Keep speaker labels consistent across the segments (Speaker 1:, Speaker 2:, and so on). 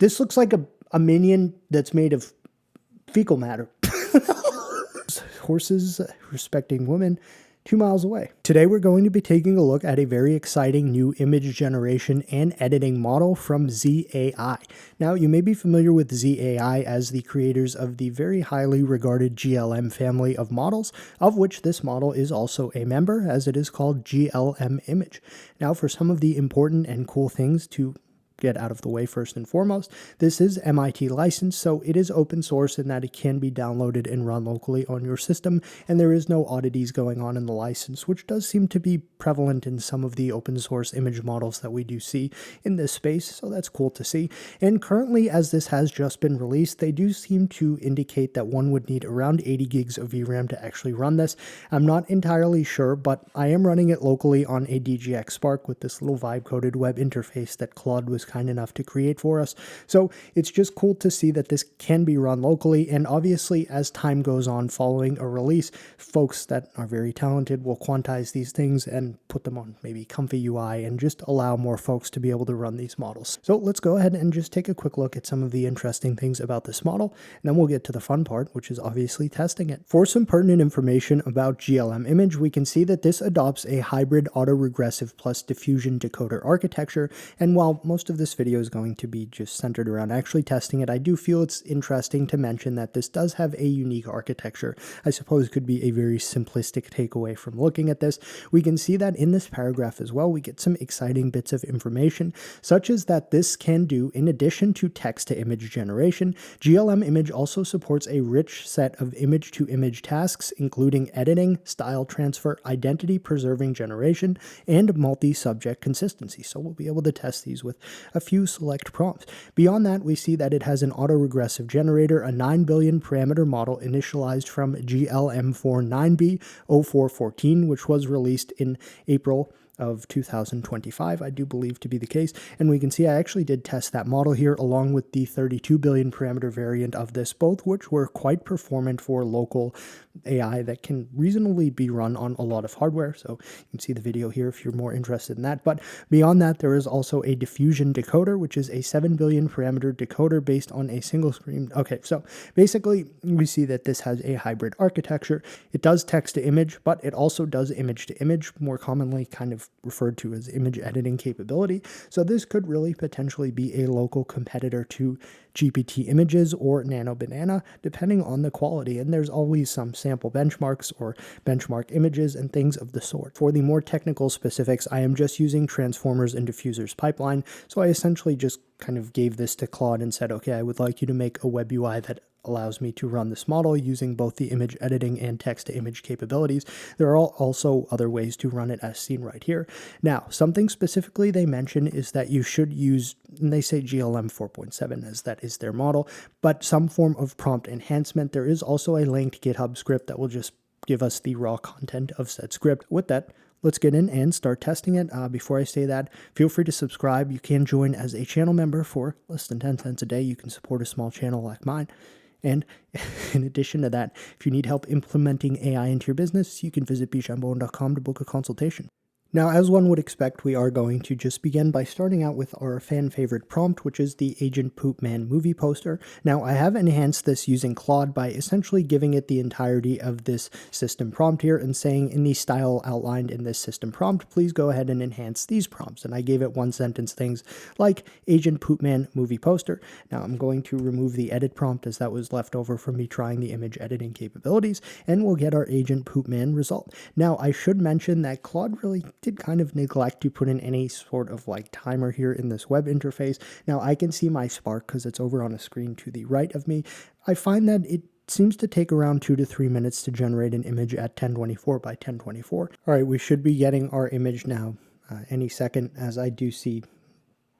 Speaker 1: This looks like a minion that's made of fecal matter. Horses respecting women 2 miles away. Today we're going to be taking a look at a very exciting new image generation and editing model from ZAI. Now, you may be familiar with ZAI as the creators of the very highly regarded GLM family of models, of which this model is also a member, as it is called GLM-Image. Now, for some of the important and cool things to get out of the way first and foremost, this is MIT licensed, so it is open source in that it can be downloaded and run locally on your system, and there is no oddities going on in the license, which does seem to be prevalent in some of the open source image models that we do see in this space, so that's cool to see. And currently, as this has just been released, they do seem to indicate that one would need around 80 gigs of VRAM to actually run this. I'm not entirely sure, but I am running it locally on a DGX Spark with this little vibe-coded web interface that Claude was kind enough to create for us. So it's just cool to see that this can be run locally, and obviously as time goes on following a release, folks that are very talented will quantize these things and put them on maybe Comfy UI and just allow more folks to be able to run these models. So let's go ahead and just take a quick look at some of the interesting things about this model, and then we'll get to the fun part, which is obviously testing it. For some pertinent information about GLM-Image, we can see that this adopts a hybrid autoregressive plus diffusion decoder architecture, and while most of this video is going to be just centered around actually testing it, I do feel it's interesting to mention that this does have a unique architecture. I suppose could be a very simplistic takeaway from looking at this. We can see that in this paragraph as well, we get some exciting bits of information, such as that this can do, in addition to text-to-image generation, GLM-Image also supports a rich set of image-to-image tasks, including editing, style transfer, identity-preserving generation, and multi-subject consistency. So we'll be able to test these with a few select prompts. Beyond that, we see that it has an autoregressive generator, a 9 billion parameter model initialized from GLM-49B 0414, which was released in April of 2025, I do believe to be the case, and we can see I actually did test that model here along with the 32 billion parameter variant of this, both which were quite performant for local AI that can reasonably be run on a lot of hardware, so you can see the video here if you're more interested in that. But beyond that, there is also a diffusion decoder, which is a 7 billion parameter decoder based on a single screen. Okay, so basically we see that this has a hybrid architecture. It does text to image, but it also does image to image, more commonly kind of referred to as image editing capability. So this could really potentially be a local competitor to GPT images or Nano Banana, depending on the quality. And there's always some sample benchmarks or benchmark images and things of the sort. For the more technical specifics, I am just using transformers and diffusers pipeline. So I essentially just kind of gave this to Claude and said, okay, I would like you to make a web UI that allows me to run this model using both the image editing and text-to-image capabilities. There are also other ways to run it as seen right here. Now, something specifically they mention is that you should use, and they say GLM 4.7 as that is their model, but some form of prompt enhancement. There is also a linked GitHub script that will just give us the raw content of said script. With that, let's get in and start testing it. Before I say that, feel free to subscribe. You can join as a channel member for less than 10 cents a day. You can support a small channel like mine. And in addition to that, if you need help implementing AI into your business, you can visit bijambone.com to book a consultation. Now, as one would expect, we are going to just begin by starting out with our fan favorite prompt, which is the Agent Poop Man movie poster. Now, I have enhanced this using Claude by essentially giving it the entirety of this system prompt here and saying in the style outlined in this system prompt, please go ahead and enhance these prompts. And I gave it one sentence things like Agent Poop Man movie poster. Now, I'm going to remove the edit prompt as that was left over from me trying the image editing capabilities, and we'll get our Agent Poop Man result. Now, I should mention that Claude really did kind of neglect to put in any sort of like timer here in this web interface. Now I can see my Spark because it's over on a screen to the right of me. I find that it seems to take around 2 to 3 minutes to generate an image at 1024 by 1024. All right, we should be getting our image now any second, as I do see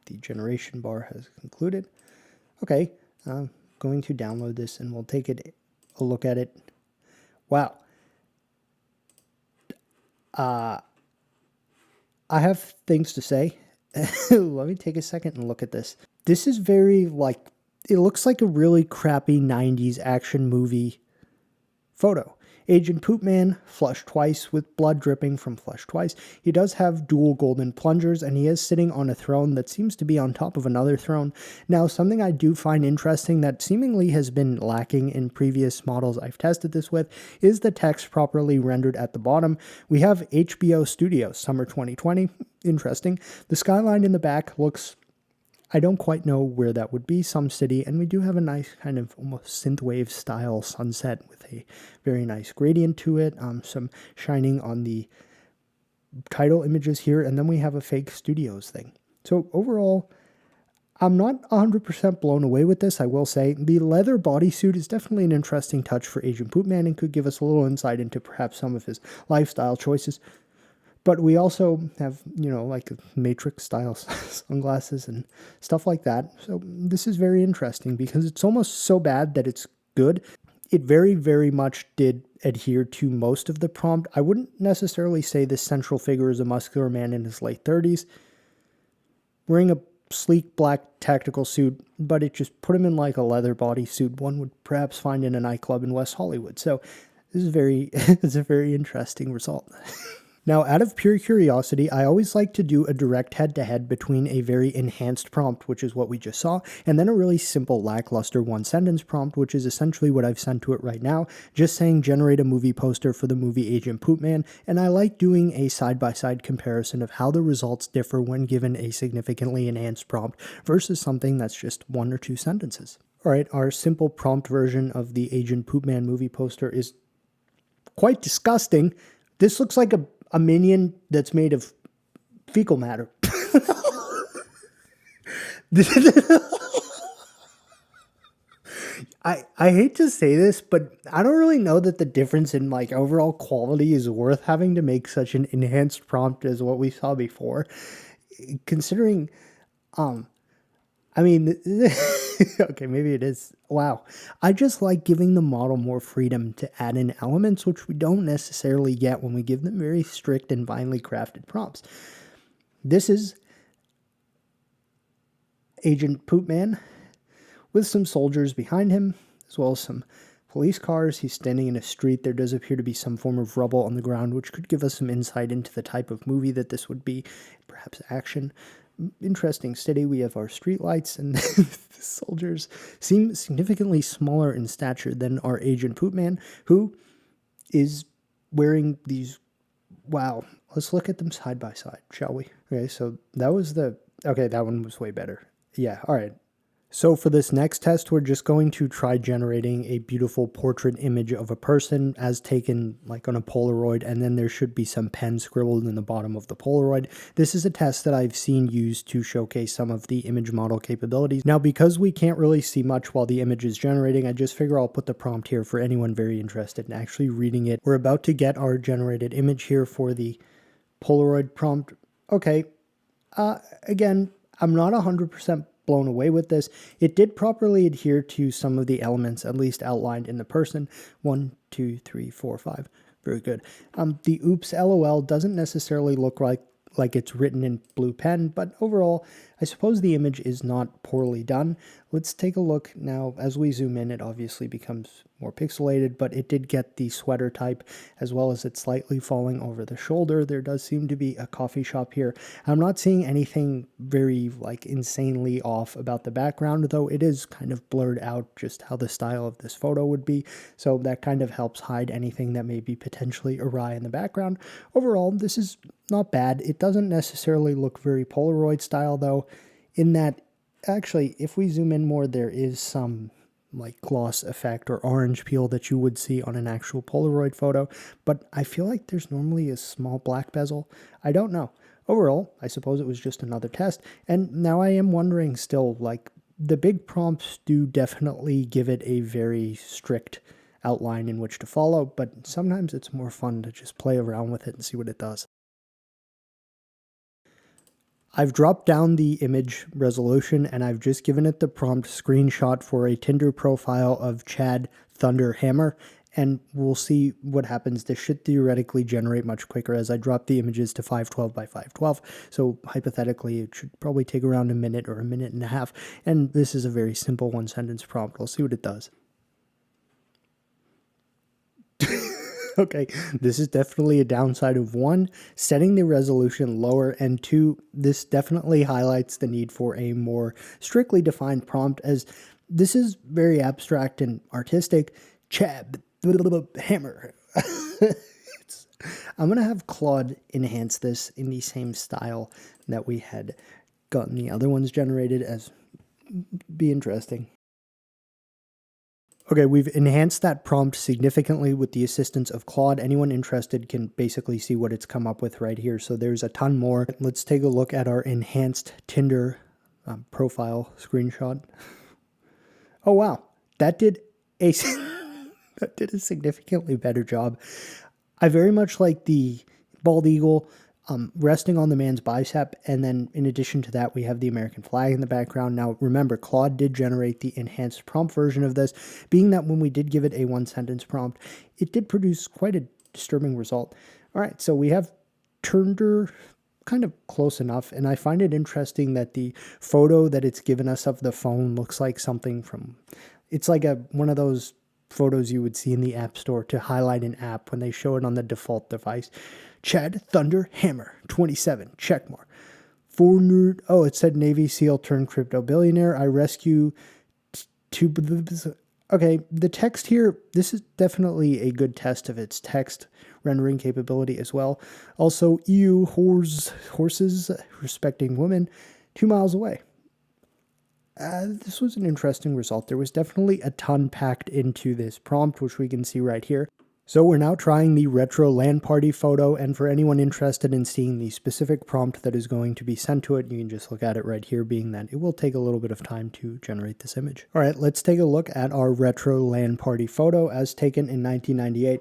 Speaker 1: the generation bar has concluded. Okay, I'm going to download this and we'll take a look at it. Wow. I have things to say. Let me take a second and look at this. This is very it looks like a really crappy 90s action movie photo. Agent Poopman, flush twice with blood dripping from flush twice. He does have dual golden plungers, and he is sitting on a throne that seems to be on top of another throne. Now, something I do find interesting that seemingly has been lacking in previous models I've tested this with is the text properly rendered at the bottom. We have HBO Studios, summer 2020. Interesting. The skyline in the back looks, I don't quite know where that would be, some city, and we do have a nice kind of almost synthwave style sunset with a very nice gradient to it, some shining on the title images here, and then we have a fake studios thing. So overall, I'm not 100% blown away with this, I will say. The leather bodysuit is definitely an interesting touch for Agent Poopman and could give us a little insight into perhaps some of his lifestyle choices. But we also have, like Matrix style sunglasses and stuff like that. So this is very interesting because it's almost so bad that it's good. It very, very much did adhere to most of the prompt. I wouldn't necessarily say this central figure is a muscular man in his late 30s, wearing a sleek black tactical suit, but it just put him in like a leather bodysuit one would perhaps find in a nightclub in West Hollywood. So this is it's a very interesting result. Now, out of pure curiosity, I always like to do a direct head-to-head between a very enhanced prompt, which is what we just saw, and then a really simple lackluster one-sentence prompt, which is essentially what I've sent to it right now, just saying generate a movie poster for the movie Agent Poopman, and I like doing a side-by-side comparison of how the results differ when given a significantly enhanced prompt versus something that's just 1 or 2 sentences. Alright, our simple prompt version of the Agent Poopman movie poster is quite disgusting. This looks like a minion that's made of fecal matter. I hate to say this, but I don't really know that the difference in like overall quality is worth having to make such an enhanced prompt as what we saw before. Considering, I mean, okay, maybe it is. Wow. I just like giving the model more freedom to add in elements, which we don't necessarily get when we give them very strict and finely crafted prompts. This is Agent Poopman with some soldiers behind him, as well as some police cars. He's standing in a street. There does appear to be some form of rubble on the ground, which could give us some insight into the type of movie that this would be, perhaps action. Interesting city. We have our streetlights, and the soldiers seem significantly smaller in stature than our Agent Poopman, who is wearing these. Wow, let's look at them side by side, shall we? Okay, so that was okay, that one was way better. Yeah, all right. So for this next test, we're just going to try generating a beautiful portrait image of a person as taken like on a Polaroid, and then there should be some pen scribbled in the bottom of the Polaroid. This is a test that I've seen used to showcase some of the image model capabilities. Now, because we can't really see much while the image is generating, I just figure I'll put the prompt here for anyone very interested in actually reading it. We're about to get our generated image here for the Polaroid prompt. Okay, again, I'm not 100% blown away with this. It did properly adhere to some of the elements, at least outlined in the person. 1, 2, 3, 4, 5. Very good. The oops LOL doesn't necessarily look like it's written in blue pen, but overall, I suppose the image is not poorly done. Let's take a look now. As we zoom in, it obviously becomes more pixelated, but it did get the sweater type, as well as it slightly falling over the shoulder. There does seem to be a coffee shop here. I'm not seeing anything very insanely off about the background, though it is kind of blurred out just how the style of this photo would be, so that kind of helps hide anything that may be potentially awry in the background. Overall, this is not bad. It doesn't necessarily look very Polaroid style, though, in that actually, if we zoom in more, there is some gloss effect or orange peel that you would see on an actual Polaroid photo, but I feel like there's normally a small black bezel. I don't know. Overall, I suppose it was just another test, and now I am wondering still, the big prompts do definitely give it a very strict outline in which to follow, but sometimes it's more fun to just play around with it and see what it does. I've dropped down the image resolution, and I've just given it the prompt screenshot for a Tinder profile of Chad Thunderhammer, and we'll see what happens. This should theoretically generate much quicker as I drop the images to 512 by 512, so hypothetically it should probably take around a minute or a minute and a half, and this is a very simple one-sentence prompt. We'll see what it does. Okay, this is definitely a downside of one, setting the resolution lower, and two, this definitely highlights the need for a more strictly defined prompt, as this is very abstract and artistic. Chab, hammer. I'm going to have Claude enhance this in the same style that we had gotten the other ones generated, as be interesting. Okay, we've enhanced that prompt significantly with the assistance of Claude. Anyone interested can basically see what it's come up with right here. So there's a ton more. Let's take a look at our enhanced Tinder profile screenshot. Oh wow, that did a that did a significantly better job. I very much like the bald eagle resting on the man's bicep, and then in addition to that, we have the American flag in the background. Now, remember, Claude did generate the enhanced prompt version of this, being that when we did give it a one-sentence prompt, it did produce quite a disturbing result. All right, so we have turned her kind of close enough, and I find it interesting that the photo that it's given us of the phone looks like something from, it's like one of those photos you would see in the App Store to highlight an app when they show it on the default device. Chad Thunder Hammer 27 checkmark. For nerd, oh, it said Navy SEAL turned crypto billionaire. I rescue two. Okay, the text here, this is definitely a good test of its text rendering capability as well. Also, EU horses respecting women 2 miles away. This was an interesting result. There was definitely a ton packed into this prompt, which we can see right here. So we're now trying the retro LAN party photo, and for anyone interested in seeing the specific prompt that is going to be sent to it, you can just look at it right here, being that it will take a little bit of time to generate this image. All right, let's take a look at our retro LAN party photo as taken in 1998.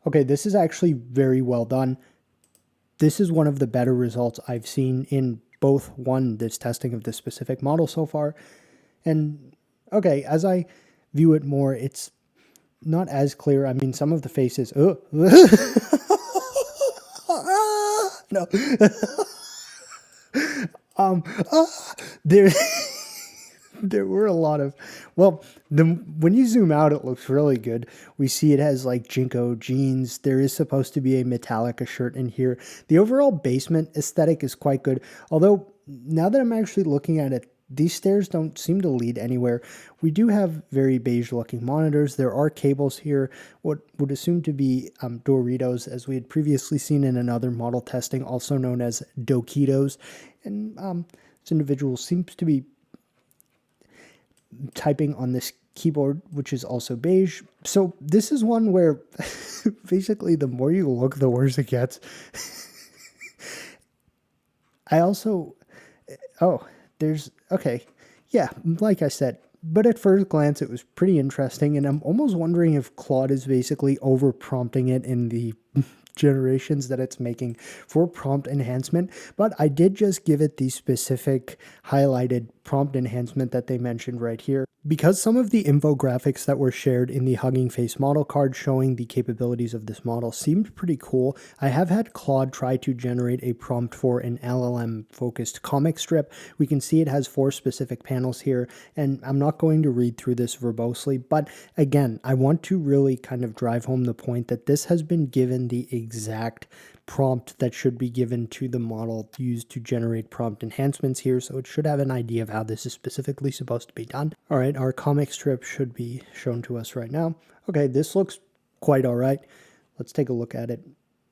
Speaker 1: Okay, this is actually very well done. This is one of the better results I've seen in both, one, this testing of this specific model so far, and okay, as I view it more, it's not as clear. I mean, some of the faces, no, there, there were a lot of, well, when you zoom out, it looks really good. We see it has like Jinko jeans. There is supposed to be a Metallica shirt in here. The overall basement aesthetic is quite good. Although now that I'm actually looking at it, these stairs don't seem to lead anywhere. We do have very beige looking monitors. There are cables here, what would assume to be Doritos, as we had previously seen in another model testing, also known as Dokitos. And this individual seems to be typing on this keyboard, which is also beige. So this is one where basically the more you look, the worse it gets. I also, okay, yeah, like I said, but at first glance it was pretty interesting, and I'm almost wondering if Claude is basically over prompting it in the generations that it's making for prompt enhancement. But I did just give it the specific highlighted prompt enhancement that they mentioned right here, because some of the infographics that were shared in the Hugging Face model card showing the capabilities of this model seemed pretty cool. I have had Claude try to generate a prompt for an LLM focused comic strip. We can see it has 4 specific panels here, and I'm not going to read through this verbosely, but again, I want to really kind of drive home the point that this has been given the exact prompt that should be given to the model used to generate prompt enhancements here, so it should have an idea of how this is specifically supposed to be done. All right, our comic strip should be shown to us right now. Okay, this looks quite all right. Let's take a look at it.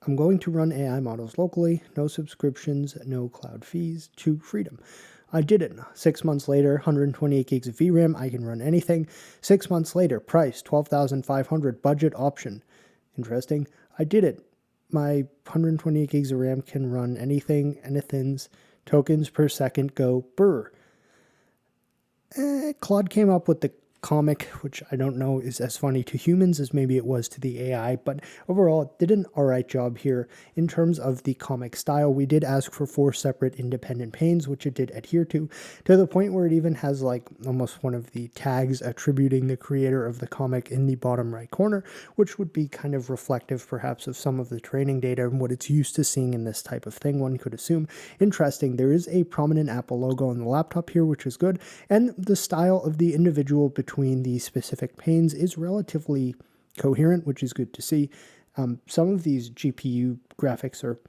Speaker 1: I'm going to run AI models locally, no subscriptions, no cloud fees, to freedom. I did it. 6 months later, 128 gigs of VRAM, I can run anything. 6 months later, price $12,500, budget option. Interesting. I did it. My 128 gigs of RAM can run anything, anything's tokens per second go burr. Claude came up with the comic, which I don't know is as funny to humans as maybe it was to the AI, but overall it did an alright job here. In terms of the comic style, we did ask for 4 separate independent panes, which it did adhere to the point where it even has like almost one of the tags attributing the creator of the comic in the bottom right corner, which would be kind of reflective perhaps of some of the training data and what it's used to seeing in this type of thing, one could assume. Interesting, there is a prominent Apple logo on the laptop here, which is good, and the style of the individual between the specific panes is relatively coherent, which is good to see. Some of these GPU graphics are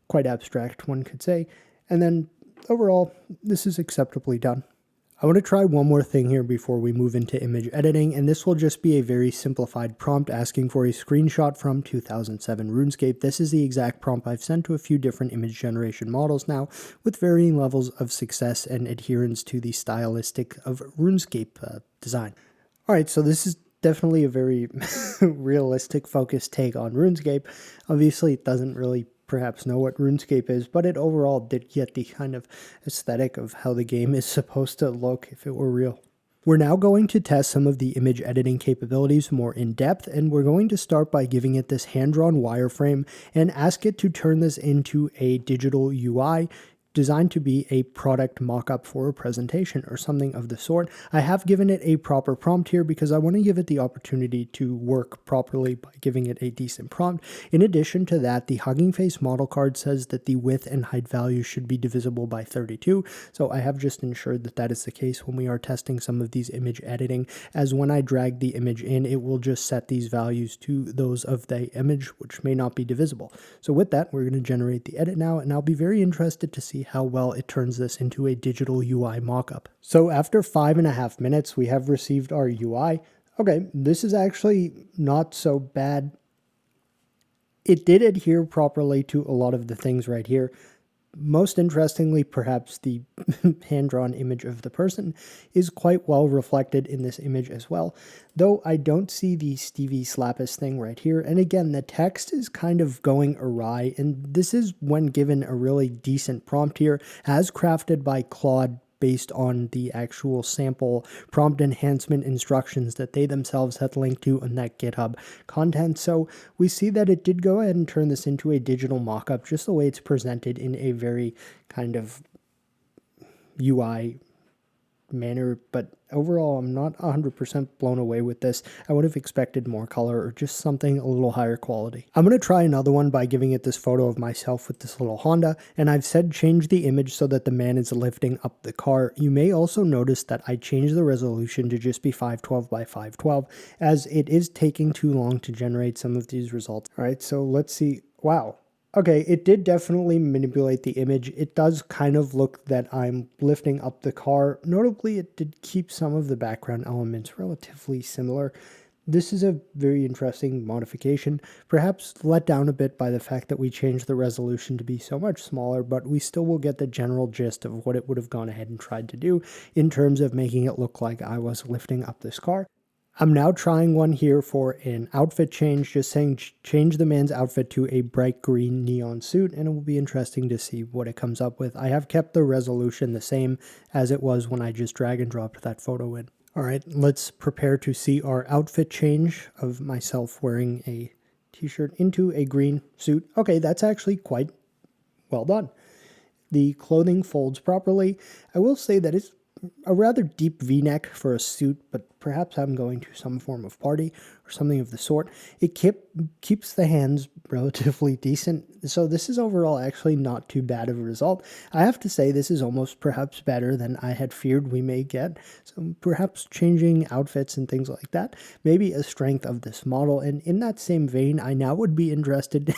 Speaker 1: quite abstract, one could say. And then overall, this is acceptably done. I want to try one more thing here before we move into image editing, and this will just be a very simplified prompt asking for a screenshot from 2007 Runescape. This is the exact prompt I've sent to a few different image generation models now, with varying levels of success and adherence to the stylistic of Runescape design. Alright, so this is definitely a very realistic focused take on RuneScape. Obviously, it doesn't really perhaps know what RuneScape is, but it overall did get the kind of aesthetic of how the game is supposed to look if it were real. We're now going to test some of the image editing capabilities more in depth, and we're going to start by giving it this hand-drawn wireframe and ask it to turn this into a digital UI designed to be a product mock-up for a presentation or something of the sort. I have given it a proper prompt here because I want to give it the opportunity to work properly by giving it a decent prompt. In addition to that, the Hugging Face model card says that the width and height values should be divisible by 32, so I have just ensured that that is the case when we are testing some of these image editing, as when I drag the image in, it will just set these values to those of the image, which may not be divisible. So with that, we're going to generate the edit now, and I'll be very interested to see how well it turns this into a digital UI mockup. So after 5.5 minutes, we have received our UI. Okay, this is actually not so bad. It did adhere properly to a lot of the things right here. Most interestingly, perhaps the hand-drawn image of the person is quite well reflected in this image as well, though I don't see the Stevie Slappus thing right here. And again, the text is kind of going awry, and this is when given a really decent prompt here, as crafted by Claude based on the actual sample prompt enhancement instructions that they themselves had linked to on that GitHub content. So we see that it did go ahead and turn this into a digital mockup, just the way it's presented in a very kind of UI manner, but overall I'm not 100% blown away with this. I would have expected more color or just something a little higher quality. I'm going to try another one by giving it this photo of myself with this little Honda, and I've said change the image so that the man is lifting up the car. You may also notice that I changed the resolution to just be 512 by 512, as it is taking too long to generate some of these results. Alright, so let's see. Wow. Okay, it did definitely manipulate the image. It does kind of look that I'm lifting up the car. Notably, it did keep some of the background elements relatively similar. This is a very interesting modification, perhaps let down a bit by the fact that we changed the resolution to be so much smaller, but we still will get the general gist of what it would have gone ahead and tried to do in terms of making it look like I was lifting up this car. I'm now trying one here for an outfit change, just saying change the man's outfit to a bright green neon suit, and it will be interesting to see what it comes up with. I have kept the resolution the same as it was when I just drag and dropped that photo in. Alright, let's prepare to see our outfit change of myself wearing a t-shirt into a green suit. Okay, that's actually quite well done. The clothing folds properly. I will say that it's a rather deep V-neck for a suit, but perhaps I'm going to some form of party or something of the sort. It keeps the hands relatively decent, so this is overall actually not too bad of a result. I have to say this is almost perhaps better than I had feared we may get, so perhaps changing outfits and things like that may be a strength of this model, and in that same vein, I now would be interested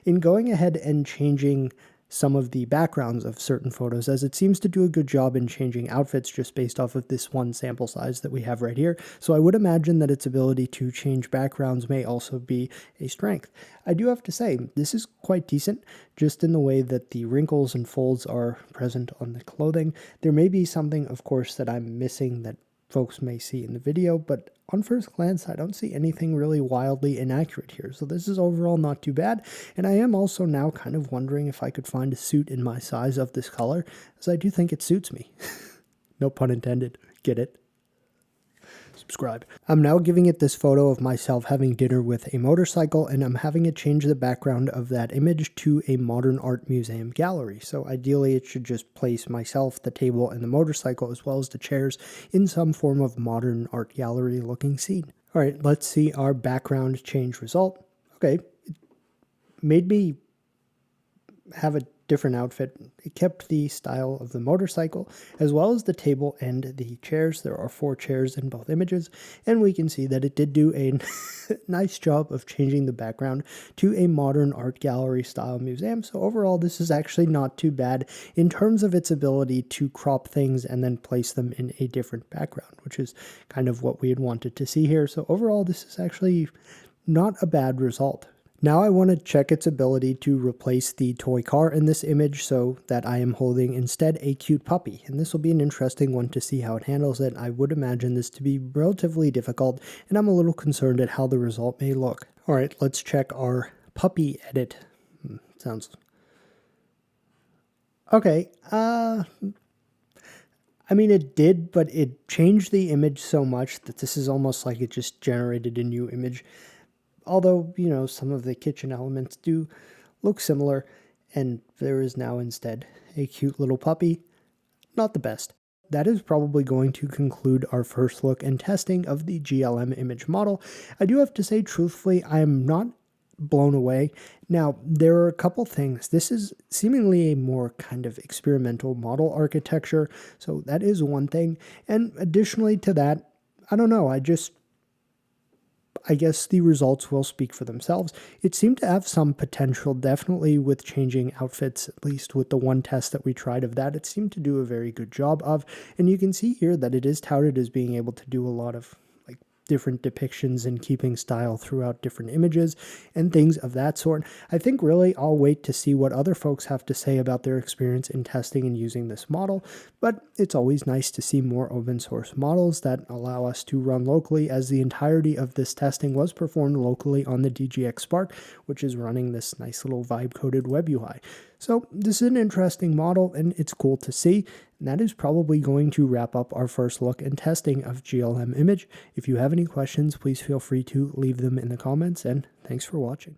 Speaker 1: in going ahead and changing some of the backgrounds of certain photos, as it seems to do a good job in changing outfits just based off of this one sample size that we have right here. So I would imagine that its ability to change backgrounds may also be a strength. I do have to say, this is quite decent, just in the way that the wrinkles and folds are present on the clothing. There may be something, of course, that I'm missing that folks may see in the video, but on first glance, I don't see anything really wildly inaccurate here, so this is overall not too bad, and I am also now kind of wondering if I could find a suit in my size of this color, as I do think it suits me. No pun intended. Get it? Subscribe. I'm now giving it this photo of myself having dinner with a motorcycle, and I'm having it change the background of that image to a modern art museum gallery. So ideally it should just place myself, the table, and the motorcycle, as well as the chairs, in some form of modern art gallery looking scene. Alright, let's see our background change result. Okay, it made me have a different outfit. It kept the style of the motorcycle as well as the table and the chairs. There are 4 chairs in both images, and we can see that it did do a nice job of changing the background to a modern art gallery style museum. So overall, this is actually not too bad in terms of its ability to crop things and then place them in a different background, which is kind of what we had wanted to see here. So overall, this is actually not a bad result. Now I want to check its ability to replace the toy car in this image so that I am holding instead a cute puppy. And this will be an interesting one to see how it handles it. I would imagine this to be relatively difficult, and I'm a little concerned at how the result may look. All right, let's check our puppy edit. Sounds... Okay, I mean, it did, but it changed the image so much that this is almost like it just generated a new image. Although, you know, some of the kitchen elements do look similar, and there is now instead a cute little puppy. Not the best. That is probably going to conclude our first look and testing of the GLM-Image model. I do have to say, truthfully, I am not blown away. Now, there are a couple things. This is seemingly a more kind of experimental model architecture, so that is one thing. And additionally to that, I don't know, I guess the results will speak for themselves. It seemed to have some potential, definitely with changing outfits, at least with the one test that we tried of that. It seemed to do a very good job of, and you can see here that it is touted as being able to do a lot of different depictions and keeping style throughout different images and things of that sort. I think really I'll wait to see what other folks have to say about their experience in testing and using this model, but it's always nice to see more open source models that allow us to run locally, as the entirety of this testing was performed locally on the DGX Spark, which is running this nice little vibe-coded web UI. So this is an interesting model, and it's cool to see. And that is probably going to wrap up our first look and testing of GLM-Image. If you have any questions, please feel free to leave them in the comments, and thanks for watching.